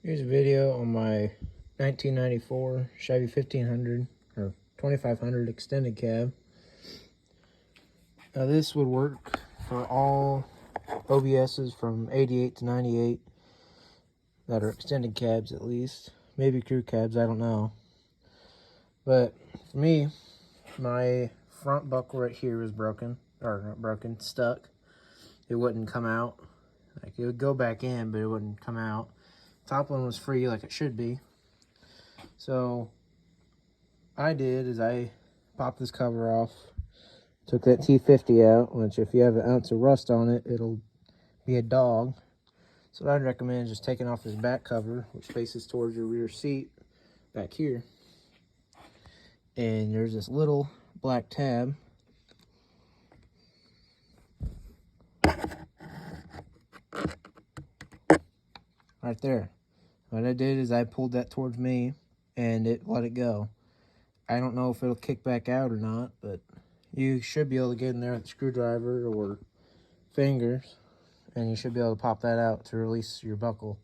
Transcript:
Here's a video on my 1994 Chevy 1500 or 2500 extended cab. Now this would work for all OBSs from 88 to 98 that are extended cabs, at least. Maybe crew cabs, I don't know. But for me, my front buckle right here was broken, or not broken, stuck. It wouldn't come out. Like, it would go back in, but it wouldn't come out. Top one was free, like it should be. So I did is I popped this cover off, took that T50 out, which if you have an ounce of rust on it, it'll be a dog. So what I'd recommend is just taking off this back cover, which faces towards your rear seat back here. And there's this little black tab. Right there. What I did is I pulled that towards me and it let it go. I don't know if it'll kick back out or not, but you should be able to get in there with a screwdriver or fingers, and you should be able to pop that out to release your buckle.